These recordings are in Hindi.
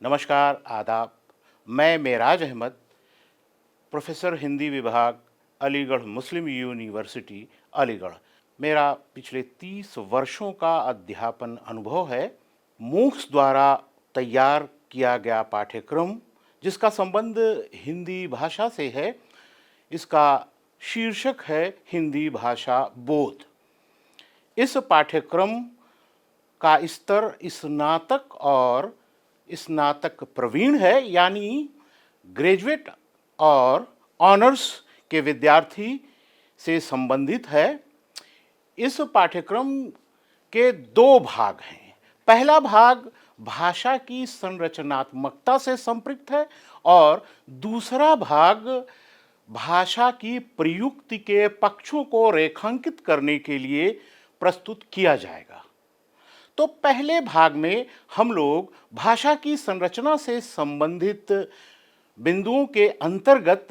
नमस्कार, आदाब। मैं मेराज अहमद, प्रोफ़ेसर हिंदी विभाग, अलीगढ़ मुस्लिम यूनिवर्सिटी, अलीगढ़। मेरा पिछले 30 वर्षों का अध्यापन अनुभव है। मूक्स द्वारा तैयार किया गया पाठ्यक्रम, जिसका संबंध हिंदी भाषा से है, इसका शीर्षक है हिंदी भाषा बोध। इस पाठ्यक्रम का स्तर स्नातक और स्नातक प्रवीण है, यानी ग्रेजुएट और ऑनर्स के विद्यार्थी से संबंधित है। इस पाठ्यक्रम के दो भाग हैं। पहला भाग भाषा की संरचनात्मकता से संपृक्त है और दूसरा भाग भाषा की प्रयुक्ति के पक्षों को रेखांकित करने के लिए प्रस्तुत किया जाएगा। तो पहले भाग में हम लोग भाषा की संरचना से संबंधित बिंदुओं के अंतर्गत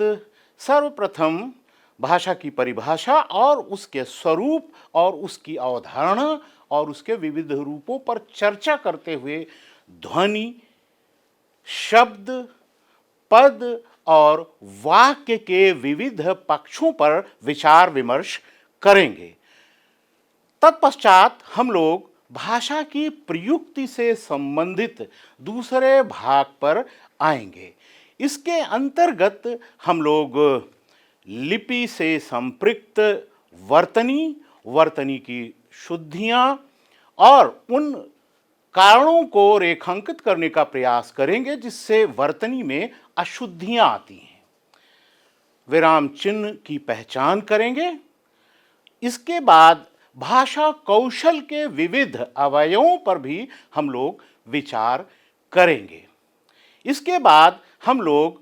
सर्वप्रथम भाषा की परिभाषा और उसके स्वरूप और उसकी अवधारणा और उसके विविध रूपों पर चर्चा करते हुए ध्वनि, शब्द, पद और वाक्य के विविध पक्षों पर विचार विमर्श करेंगे। तत्पश्चात हम लोग भाषा की प्रयुक्ति से संबंधित दूसरे भाग पर आएंगे। इसके अंतर्गत हम लोग लिपि से संपृक्त वर्तनी की शुद्धियां और उन कारणों को रेखांकित करने का प्रयास करेंगे जिससे वर्तनी में अशुद्धियां आती हैं। विराम चिन्ह की पहचान करेंगे। इसके बाद भाषा कौशल के विविध अवयवों पर भी हम लोग विचार करेंगे। इसके बाद हम लोग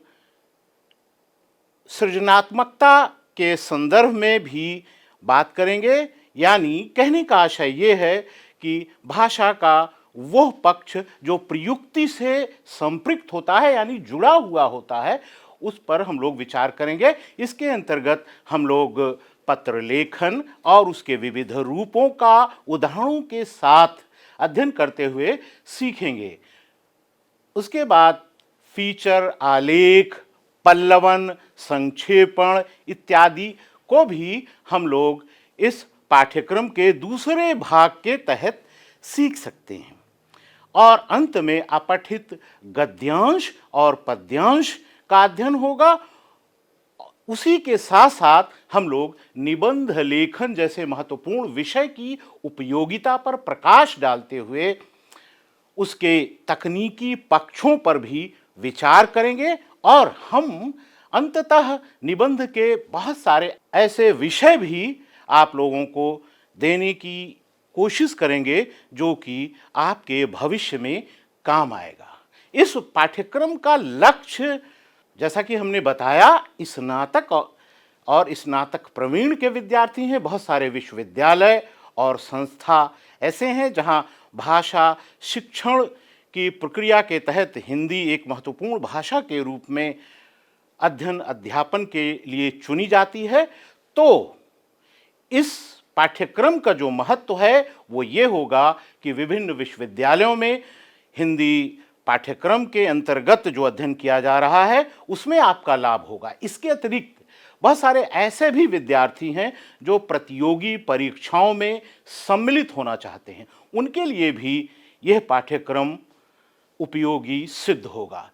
सृजनात्मकता के संदर्भ में भी बात करेंगे, यानी कहने का आशय ये है कि भाषा का वह पक्ष जो प्रयुक्ति से संपृक्त होता है, यानी जुड़ा हुआ होता है, उस पर हम लोग विचार करेंगे। इसके अंतर्गत हम लोग पत्र लेखन और उसके विविध रूपों का उदाहरणों के साथ अध्ययन करते हुए सीखेंगे। उसके बाद फीचर, आलेख, पल्लवन, संक्षेपण इत्यादि को भी हम लोग इस पाठ्यक्रम के दूसरे भाग के तहत सीख सकते हैं। और अंत में अपठित गद्यांश और पद्यांश का अध्ययन होगा। उसी के साथ साथ हम लोग निबंध लेखन जैसे महत्वपूर्ण विषय की उपयोगिता पर प्रकाश डालते हुए उसके तकनीकी पक्षों पर भी विचार करेंगे और हम अंततः निबंध के बहुत सारे ऐसे विषय भी आप लोगों को देने की कोशिश करेंगे जो कि आपके भविष्य में काम आएगा। इस पाठ्यक्रम का लक्ष्य, जैसा कि हमने बताया, स्नातक और स्नातक प्रवीण के विद्यार्थी हैं। बहुत सारे विश्वविद्यालय और संस्था ऐसे हैं जहां भाषा शिक्षण की प्रक्रिया के तहत हिंदी एक महत्वपूर्ण भाषा के रूप में अध्ययन अध्यापन के लिए चुनी जाती है। तो इस पाठ्यक्रम का जो महत्व है वो ये होगा कि विभिन्न विश्वविद्यालयों में हिंदी पाठ्यक्रम के अंतर्गत जो अध्ययन किया जा रहा है उसमें आपका लाभ होगा। इसके अतिरिक्त बहुत सारे ऐसे भी विद्यार्थी हैं जो प्रतियोगी परीक्षाओं में सम्मिलित होना चाहते हैं, उनके लिए भी यह पाठ्यक्रम उपयोगी सिद्ध होगा।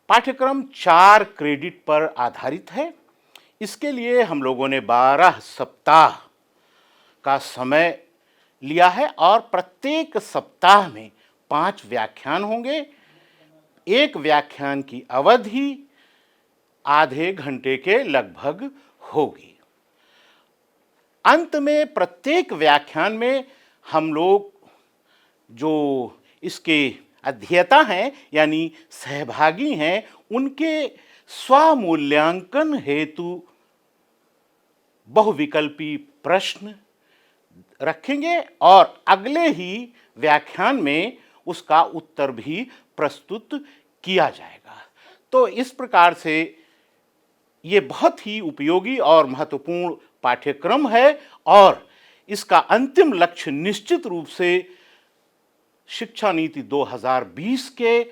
पाठ्यक्रम 4 क्रेडिट पर आधारित है। इसके लिए हम लोगों ने 12 सप्ताह का समय लिया है और प्रत्येक सप्ताह में 5 व्याख्यान होंगे। एक व्याख्यान की अवधि आधे घंटे के लगभग होगी। अंत में प्रत्येक व्याख्यान में हम लोग जो इसके अध्येता हैं यानी सहभागी हैं, उनके स्वमूल्यांकन हेतु बहुविकल्पी प्रश्न रखेंगे और अगले ही व्याख्यान में उसका उत्तर भी प्रस्तुत किया जाएगा। तो इस प्रकार से ये बहुत ही उपयोगी और महत्वपूर्ण पाठ्यक्रम है और इसका अंतिम लक्ष्य निश्चित रूप से शिक्षा नीति 2020 के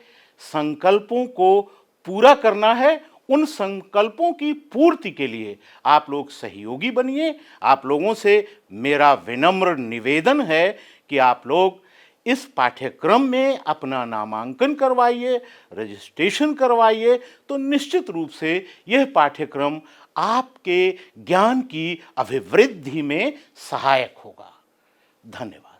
संकल्पों को पूरा करना है। उन संकल्पों की पूर्ति के लिए आप लोग सहयोगी बनिए। आप लोगों से मेरा विनम्र निवेदन है कि आप लोग इस पाठ्यक्रम में अपना नामांकन करवाइए, रजिस्ट्रेशन करवाइए, तो निश्चित रूप से यह पाठ्यक्रम आपके ज्ञान की अभिवृद्धि में सहायक होगा। धन्यवाद।